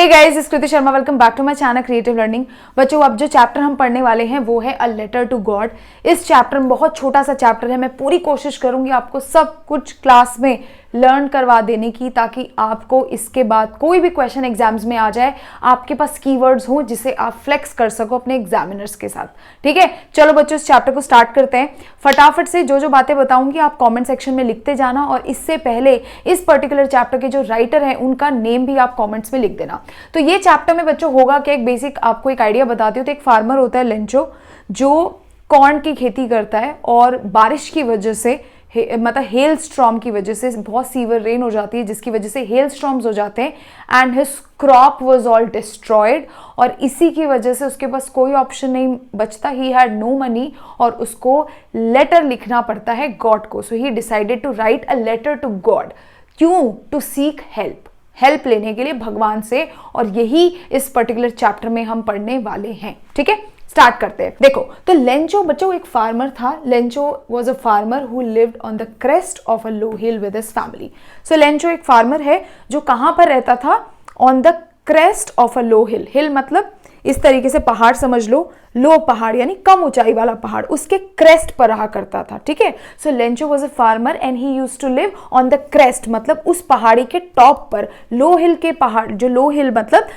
Hey guys, is Kriti Sharma, welcome back to my channel creative learning. बच्चों, अब जो chapter हम पढ़ने वाले हैं वो है अ लेटर टू गॉड। इस चैप्टर में बहुत छोटा सा चैप्टर है, मैं पूरी कोशिश करूंगी आपको सब कुछ क्लास में लर्न करवा देने की, ताकि आपको इसके बाद कोई भी क्वेश्चन एग्जाम्स में आ जाए, आपके पास कीवर्ड्स हो जिसे आप फ्लेक्स कर सको अपने एग्जामिनर्स के साथ। ठीक है, चलो बच्चों इस चैप्टर को स्टार्ट करते हैं। फटाफट से जो जो बातें बताऊंगी आप कमेंट सेक्शन में लिखते जाना, और इससे पहले इस पर्टिकुलर चैप्टर के जो राइटर हैं उनका नेम भी आप कॉमेंट्स में लिख देना। तो ये चैप्टर में बच्चों होगा कि एक बेसिक आपको एक आइडिया बताती हूँ। तो एक फार्मर होता है लेंचो, जो कॉर्न की खेती करता है, और बारिश की वजह से मतलब हेल स्ट्रॉम की वजह से बहुत सीवियर रेन हो जाती है, जिसकी वजह से हेल स्ट्रॉम्स हो जाते हैं and his crop was all destroyed. और इसी की वजह से उसके पास कोई ऑप्शन नहीं बचता, ही हैड नो मनी, और उसको लेटर लिखना पड़ता है गॉड को। So he decided to write a letter to God. क्यों? टू सीक हेल्प लेने के लिए भगवान से। और यही इस पर्टिकुलर चैप्टर में हम पढ़ने वाले हैं। ठीक है, स्टार्ट करते हैं। देखो, तो लेंचो बच्चों एक फार्मर था। Lencho was a farmer who lived on the crest of a low hill with his family. So Lencho एक फार्मर है जो कहां पर रहता था? On the crest of a low hill. Hill मतलब इस तरीके से पहाड़ समझ लो, लो पहाड़ यानी कम ऊंचाई वाला पहाड़, उसके क्रेस्ट पर रहा करता था। ठीक है, so Lencho was a farmer and he used to live on the crest, मतलब उस पहाड़ी के टॉप पर। लो हिल के पहाड़, जो लो हिल मतलब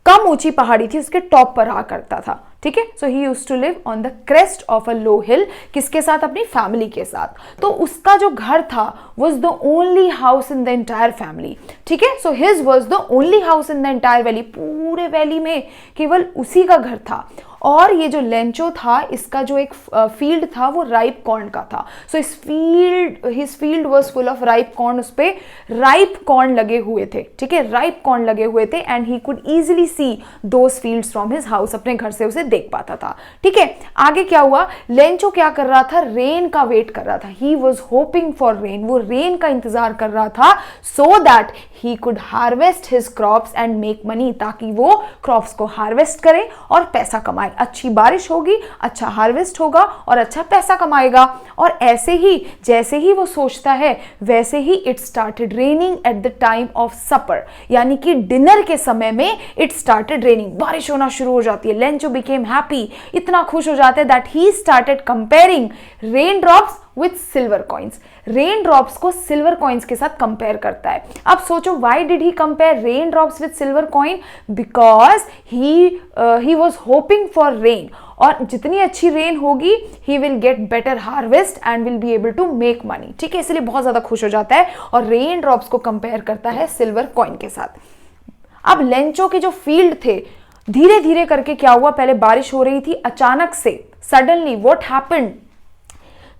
कम ऊंची पहाड़ी थी, उसके टॉप पर रहा करता था। ठीक है, so he used to live on the crest of a low hill. किसके साथ? अपनी फैमिली के साथ। तो उसका जो घर था was the only house in the entire family. ठीक है, so his was the only house in the entire valley. पूरे वैली में केवल उसी का घर था। और ये जो लेंचो था, इसका जो एक फील्ड था वो राइप कॉर्न का था। So his field was full of ripe corn. उस पे राइप कॉर्न लगे हुए थे। ठीक है, राइप कॉर्न लगे हुए थे and he could easily C those fields from his house. अपने घर से उसे देख पाता था। ठीक है, आगे क्या हुआ? लेंचो क्या कर रहा था? रेन का वेट कर रहा था। He was hoping for rain. वो रेन का इंतजार कर रहा था, so that he could harvest his crops and make money, ताकि वो क्रॉप्स को हार्वेस्ट करे और पैसा कमाए। अच्छी बारिश होगी, अच्छा हार्वेस्ट होगा और अच्छा पैसा कमाएगा। और ऐसे ही जैसे ही वो सोचता है, वैसे ही it started raining at the time of supper, यानी कि डिनर के समय में इट स्टार्टेड रेनिंग। बारिश होना शुरू हो जाती है। लेंचो बिकेम हैप्पी, इतना खुश हो जाता है that he started comparing rain drops with silver coins. Rain drops को सिल्वर कॉइन्स के साथ कंपेयर करता है। अब सोचो, why did he compare rain drops with silver coin? Because he was hoping for rain, और जितनी अच्छी रेन होगी he will get better harvest and will be able to make money. ठीक है, इसलिए बहुत ज्यादा खुश हो जाता है और रेन ड्रॉप्स को कंपेयर करता है सिल्वर कॉइन के साथ। अब लेंचो के जो फील्ड थे, धीरे धीरे करके क्या हुआ? पहले बारिश हो रही थी, अचानक से सडनली व्हाट हैपेंड,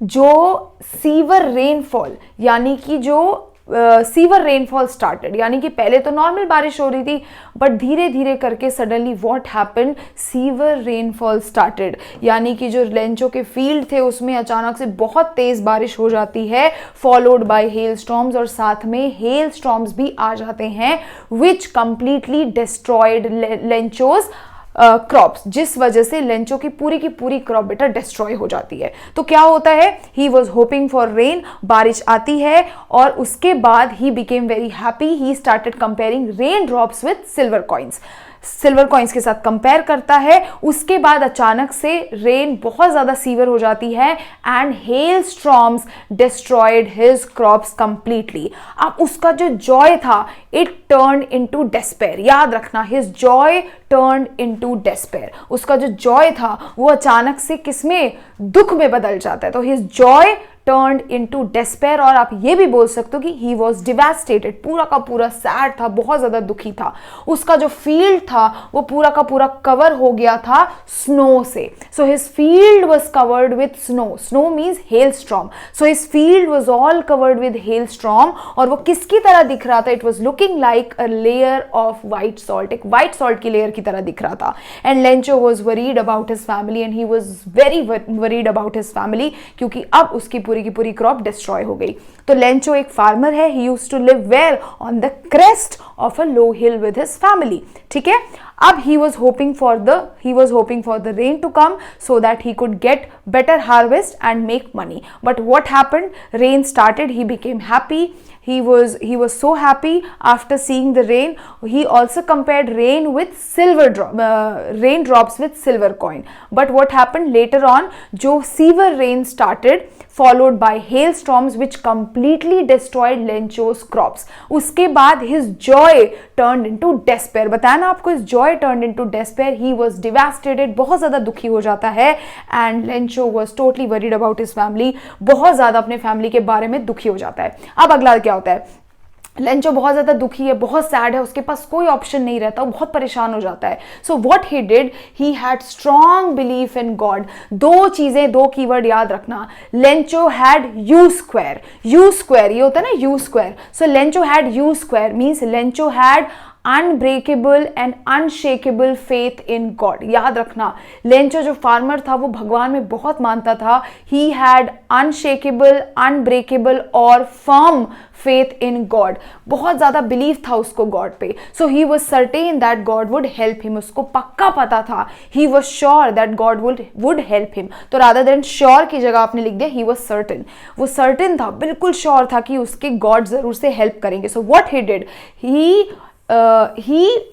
जो सीवर रेनफॉल, यानी कि जो सीवर रेनफॉल स्टार्टेड, यानी कि पहले तो नॉर्मल बारिश हो रही थी, बट धीरे धीरे करके suddenly what happened, sewer rainfall started, यानी कि जो लेंचो के फील्ड थे उसमें अचानक से बहुत तेज बारिश हो जाती है, फॉलोड बाय हेल स्टॉर्म्स, और साथ में हेल स्टॉर्म्स भी आ जाते हैं, विच कंप्लीटली डिस्ट्रॉयड लेंचोज क्रॉप्स, जिस वजह से लेंचो की पूरी क्रॉप बेटा डिस्ट्रॉय हो जाती है। तो क्या होता है? He was hoping for rain, बारिश आती है, और उसके बाद he became very happy. He started comparing rain drops with silver coins, silver coins के साथ कंपेयर करता है। उसके बाद अचानक से रेन बहुत ज्यादा सीवियर हो जाती है and hell storms destroyed his crops completely. अब उसका जो जॉय था, इट टर्न इनटू डेस्पेयर। याद रखना, his Joy turn into despair. उसका जो जॉय था वो अचानक से किसमें? दुख में बदल जाता है। तो his Joy turned into despair, और आप ये भी बोल सकते हो कि he was devastated, पूरा का पूरा सैड था, बहुत ज्यादा दुखी था। उसका जो फील्ड था वो पूरा का पूरा कवर हो गया था स्नो से। so his field was covered with snow means hailstorm, so his field was all covered with hailstorm, और वो किसकी तरह दिख रहा था? it was looking like a layer of white salt, एक white salt की लेयर की तरह दिख रहा था। and Lencho was worried about his family, and he was very worried about his family, क्योंकि अब उसकी पूरी की पूरी क्रॉप डिस्ट्रॉय हो गई। तो लेंचो एक फार्मर है। He used to live where? On the crest of a low hill with his family. ठीक है, अब he was hoping for the rain to come so that he could get better harvest and make money. But what happened? Rain started, he became happy, he was so happy after seeing the rain. He also compared rain with raindrops with silver coin. But what happened later on, जो severe rain started followed by hailstorms which completely destroyed Lencho's crops. उसके बाद his joy turned into despair. बताया ना आपको, his joy turned into despair. He was devastated, बहुत ज़्यादा दुखी हो जाता है. And Lencho was totally worried about his family. बहुत ज़्यादा अपने फैमिली के बारे में दुखी हो जाता है. अब अगला क्या होता है, लेंचो बहुत ज़्यादा दुखी है, बहुत सैड है, उसके पास कोई ऑप्शन नहीं रहता, वो बहुत परेशान हो जाता है. सो what he did, he had strong belief in God. दो चीज़ें, दो कीवर्ड याद रखना. Lencho had you square. You square ये होता है ना, you square. So Lencho had you square means Lencho had unbreakable and unshakeable faith in God. याद रखना, लेंचो जो फार्मर था वो भगवान में बहुत मानता था. ही हैड अनशेकेबल, अनब्रेकेबल और फर्म फेथ इन गॉड. बहुत ज्यादा बिलीव था उसको गॉड पे. So he was certain that God would help him. उसको पक्का पता था, he was sure that God would help him. तो रादर देन श्योर की जगह आपने लिख दिया ही वॉज सर्टेन. वो सर्टेन था, बिल्कुल श्योर था कि उसके गॉड जरूर से हेल्प करेंगे. So what he did, he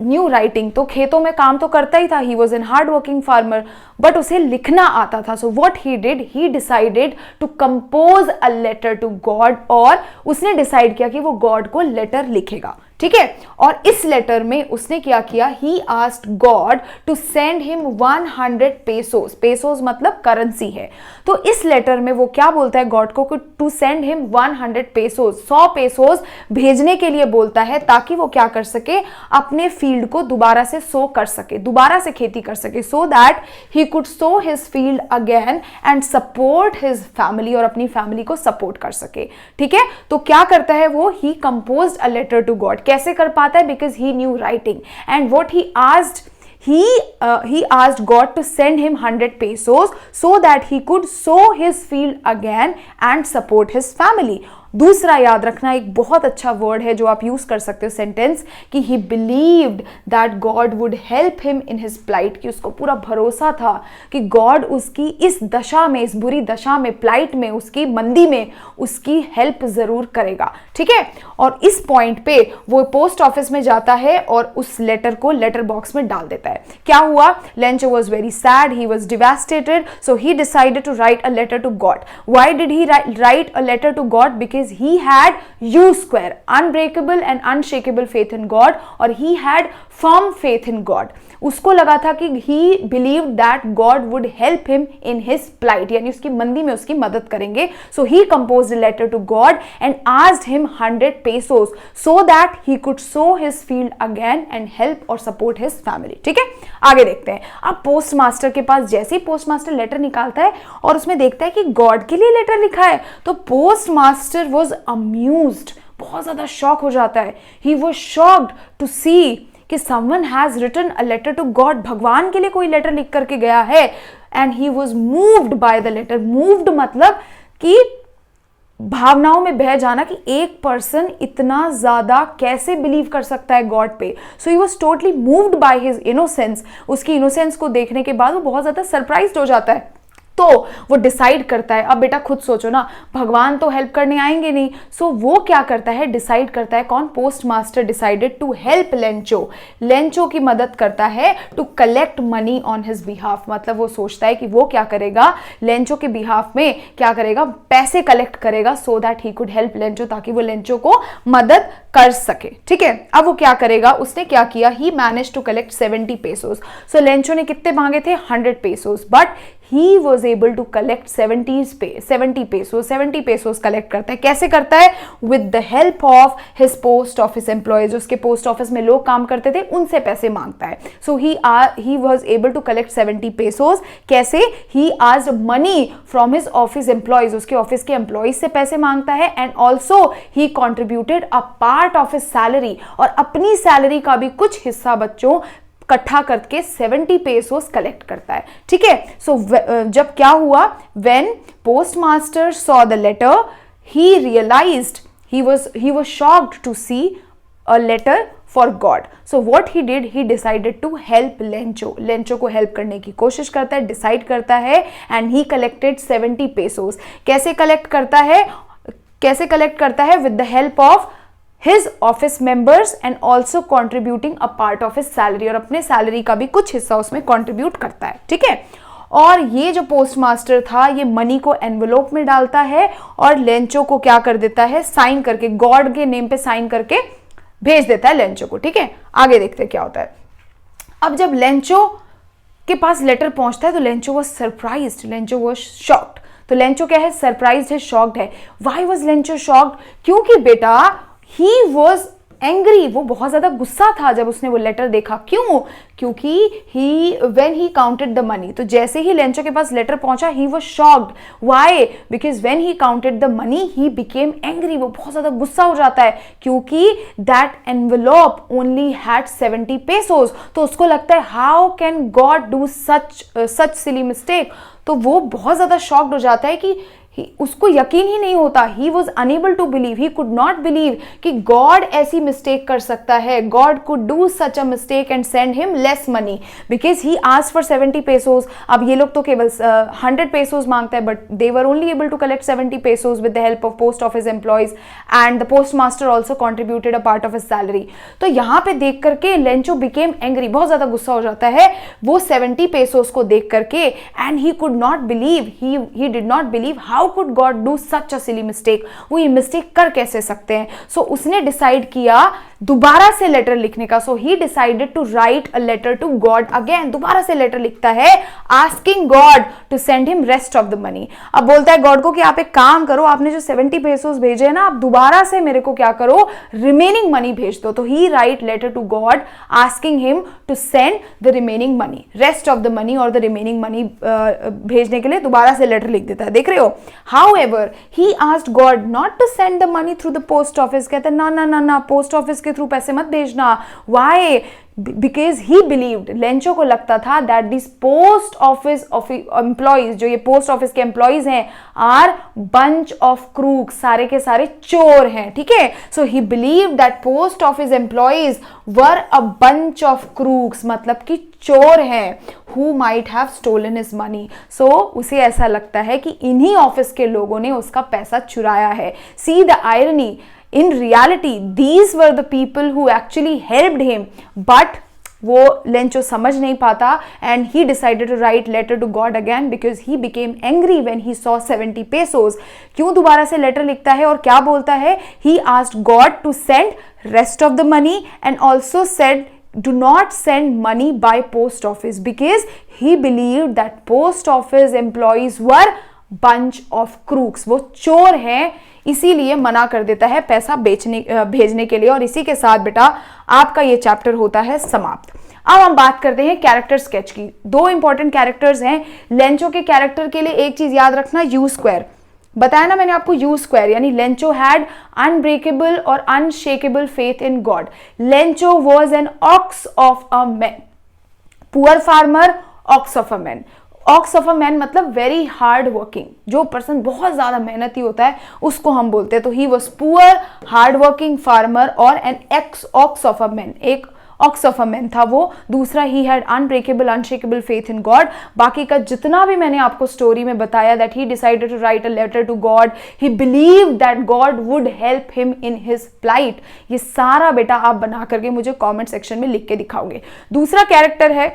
knew writing. तो खेतों में काम तो करता ही था, he was an hard working farmer, but उसे लिखना आता था. So what he did, he decided to compose a letter to God. और उसने डिसाइड किया कि वो गॉड को लेटर लिखेगा. ठीक है, और इस लेटर में उसने क्या किया, he asked God to send him 100 pesos. Pesos मतलब करेंसी है. तो इस लेटर में वो क्या बोलता है गॉड को, to send him 100 pesos. 100 pesos भेजने के लिए बोलता है, ताकि वो क्या कर सके, अपने फील्ड को दोबारा से सो कर सके, दोबारा से खेती कर सके. So that he could so his field again and support his family, और अपनी फैमिली को सपोर्ट कर सके. ठीक है, तो क्या करता है वो, he composed a letter to God. कैसे कर पाता है, because he knew writing. And what he asked, he asked God to send him 100 pesos so that he could sow his field again and support his family. दूसरा याद रखना, एक बहुत अच्छा वर्ड है जो आप यूज कर सकते हो सेंटेंस, कि he believed that God would help him in his plight. कि उसको पूरा भरोसा था कि गॉड उसकी इस दशा में, इस बुरी दशा में, प्लाइट में, उसकी मंदी में उसकी हेल्प जरूर करेगा. ठीक है, और इस पॉइंट पे वो पोस्ट ऑफिस में जाता है और उस लेटर को लेटर बॉक्स में डाल देता है. क्या हुआ, Lencho was very sad, he was devastated. So he decided to write a letter to God. Why did he write a letter to God, because he had U square, unbreakable and unshakable faith in God, और he had firm faith in God. उसको लगा था कि he believed that God would help him in his plight, यानी उसकी मंदी में उसकी मदद करेंगे. So he composed a letter to God and asked him 100 pesos so that he could sow his field again and help or support his family. ठीक है, आगे देखते हैं. अब पोस्ट मास्टर के पास जैसे ही पोस्ट मास्टर लेटर निकालता है और उसमें देखता है कि गॉड के लिए लेटर लिखा है, तो पोस्ट मास्टर वॉज अम्यूज्ड, बहुत ज्यादा शॉक हो जाता है. He was shocked to see कि someone has written a letter to God, भगवान के लिए कोई लेटर लिख करके गया है. And he was moved by the letter. Moved मतलब कि भावनाओं में बह जाना, कि एक पर्सन इतना ज्यादा कैसे बिलीव कर सकता है गॉड पे. So he was totally moved by his innocence. उसकी इनोसेंस को देखने के बाद वो बहुत ज्यादा सरप्राइज्ड हो जाता है. तो वो डिसाइड करता है, अब बेटा खुद सोचो ना, भगवान तो हेल्प करने आएंगे नहीं. सो वो क्या करता है, डिसाइड करता है, कौन, postmaster decided to help Lencho. Lencho की मदद करता है to collect money on his behalf. मतलब वो सोचता है कि वो क्या करेगा, लेंचो के बिहाफ में क्या करेगा, पैसे कलेक्ट करेगा, so that he could help Lencho, ताकि वो लेंचो को मदद कर सके. ठीक है, अब वो क्या करेगा, उसने क्या किया, he manage to collect 70 pesos. So Lencho ने कितने मांगे थे, 100 pesos, but he was able to collect 70 pesos. 70 pesos collect करता है. कैसे करता है, with the help of his post office employees. उसके पोस्ट ऑफिस में लोग काम करते थे, उनसे पैसे मांगता है. so he was able to collect 70 pesos. कैसे, he asked money from his office employees. उसके ऑफिस के एम्प्लॉइज से पैसे मांगता है. and also he contributed a part of his salary, और अपनी सैलरी का भी कुछ हिस्सा बच्चों इकट्ठा करके 70 पेसोस कलेक्ट करता है. ठीक है, सो जब क्या हुआ, when postmaster saw the letter, he realised, he was shocked to see a letter for God. So what he did, he decided to help Lencho. Lencho को हेल्प करने की कोशिश करता है, डिसाइड करता है, एंड ही कलेक्टेड 70 पेसोस. कैसे collect करता है, कैसे कलेक्ट करता है? With the help of his office members and also contributing a part of his salary, और अपने सैलरी का भी कुछ हिस्सा उसमें कंट्रीब्यूट करता है, ठीक है। और ये जो पोस्ट मास्टर था ये मनी को एनवेलोप में डालता है और लेंचो को क्या कर देता है? साइन करके, गॉड के नेम पे साइन करके भेज देता है लेंचो को, ठीक है। आगे देखते हैं क्या होता है। अब जब लेंचो के पास लेटर पहुंचता है तो Lencho was surprised, Lencho was shocked. तो लेंचो क्या है? सरप्राइज्ड है, शॉक्ड है। Why was Lencho shocked? क्योंकि बेटा he was angry, वो बहुत ज्यादा गुस्सा था जब उसने वो लेटर देखा। क्यों? क्योंकि when he counted the money, तो जैसे ही लेंचो के पास लेटर पहुंचा he was shocked. Why? Because when he counted the money he became angry, वो बहुत ज्यादा गुस्सा हो जाता है क्योंकि that envelope only had 70 pesos, तो उसको लगता है how can God do such silly mistake, तो वो बहुत ज्यादा शॉक्ड हो जाता है कि उसको यकीन ही नहीं होता। He was unable to believe, he could not believe कि गॉड ऐसी मिस्टेक कर सकता है। God could do such a mistake and send him less money because he asked for 70 pesos. अब ये लोग तो केवल 100 पेसोज मांगते हैं, but they were only able to collect 70 pesos with the help of post office employees and the postmaster also contributed a part of his salary. तो यहाँ पे देख करके लेंचो बिकेम एंग्री, बहुत ज्यादा गुस्सा हो जाता है वो 70 पेसोज को देख करके, and he could not believe, he did not believe how could God do such a silly mistake, वो ये मिस्टेक कर कैसे सकते हैं। सो उसने डिसाइड किया दोबारा से लेटर लिखने का। So he decided to write a letter to God again, दोबारा से लेटर लिखता है asking God to send him rest of the money. अब बोलता है गॉड को कि आप एक काम करो, आपने जो 70 पेसोस भेजे हैं ना, आप दोबारा से मेरे को क्या करो, रिमेनिंग मनी भेज दो। तो he write letter to God asking him to send the remaining money, rest of the money और द रिमेनिंग मनी भेजने के लिए दोबारा से लेटर लिख देता है। देख रहे हो। However, he asked God not to send the money through the post office. कहते हैं ना पोस्ट ऑफिस के थ्रू पैसे मत भेजना। Why? Because he believed, Lencho को लगता था that these post office employees, जो ये पोस्ट ऑफिस के एम्प्लॉइज हैं, are bunch of crooks, सारे के सारे चोर हैं, ठीक है। So he believed that post office employees were a bunch of crooks, मतलब कि चोर हैं, who might have stolen his money. So उसे ऐसा लगता है कि इन्हीं ऑफिस के लोगों ने उसका पैसा चुराया है। See the irony. In reality, these were the people who actually helped him, but वो लेंचो समझ नहीं पाता and he decided to write letter to God again because he became angry when he saw 70 pesos. क्यों दोबारा से letter लिखता है और क्या बोलता है? He asked God to send rest of the money and also said do not send money by post office because he believed that post office employees were bunch of crooks. वो चोर हैं, इसीलिए मना कर देता है पैसा भेजने के लिए। और इसी के साथ बेटा आपका ये चैप्टर होता है समाप्त। अब हम बात करते हैं कैरेक्टर स्केच की। दो इंपॉर्टेंट कैरेक्टर्स हैं लेंचो के कैरेक्टर के लिए। एक चीज याद रखना, यू स्क्वायर बताया ना मैंने आपको, यू स्क्वायर यानी लेंचो हैड अनब्रेकेबल और unshakeable faith in God. Lencho was an ox of a man, poor farmer, aux of a man. Aux of a man मतलब वेरी हार्ड वर्किंग, जो person बहुत ज्यादा मेहनती होता है उसको हम बोलते हैं। तो he was poor hard working farmer और an ox of a man, एक ऑक्स ऑफ अ मैन था वो। दूसरा he had unbreakable unshakable faith in God. बाकी का जितना भी मैंने आपको स्टोरी में बताया, that he decided to write a letter to God, he believe that God would help him in his plight. ये सारा बेटा आप बना करके मुझे कॉमेंट सेक्शन में लिख के दिखाओगे। दूसरा कैरेक्टर है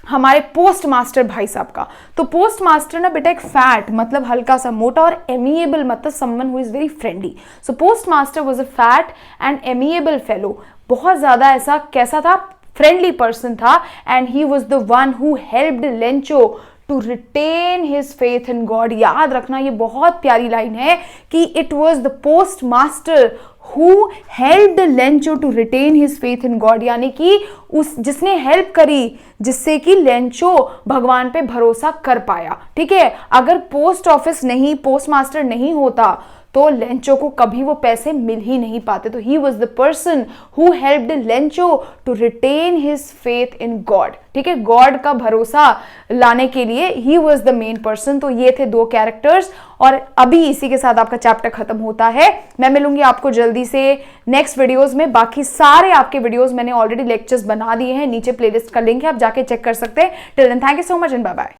हमारे पोस्ट मास्टर भाई साहब का। तो पोस्ट मास्टर ना बेटा एक फैट मतलब हल्का सा मोटा और एमिएबल मतलब someone who is very friendly. So postmaster was a fat and amiable fellow, बहुत ज्यादा ऐसा कैसा था, फ्रेंडली पर्सन था। And he was the one who helped Lencho to retain his faith in God. याद रखना ये बहुत प्यारी लाइन है कि it was the postmaster who helped Lencho to retain his faith in God, यानी कि उस जिसने हेल्प करी जिससे कि लेंचो भगवान पे भरोसा कर पाया। ठीक है, अगर पोस्ट ऑफिस नहीं, पोस्ट मास्टर नहीं होता तो लेंचो को कभी वो पैसे मिल ही नहीं पाते। तो he was the person who helped Lencho to retain his faith in God. ठीक है, गॉड का भरोसा लाने के लिए he was the main person. तो ये थे दो कैरेक्टर्स और अभी इसी के साथ आपका चैप्टर खत्म होता है। मैं मिलूंगी आपको जल्दी से नेक्स्ट वीडियोस में। बाकी सारे आपके वीडियोस मैंने ऑलरेडी लेक्चर्स बना दिए हैं, नीचे प्लेलिस्ट का लिंक है, आप जाके चेक कर सकते हैं। Till then thank you so much and bye bye.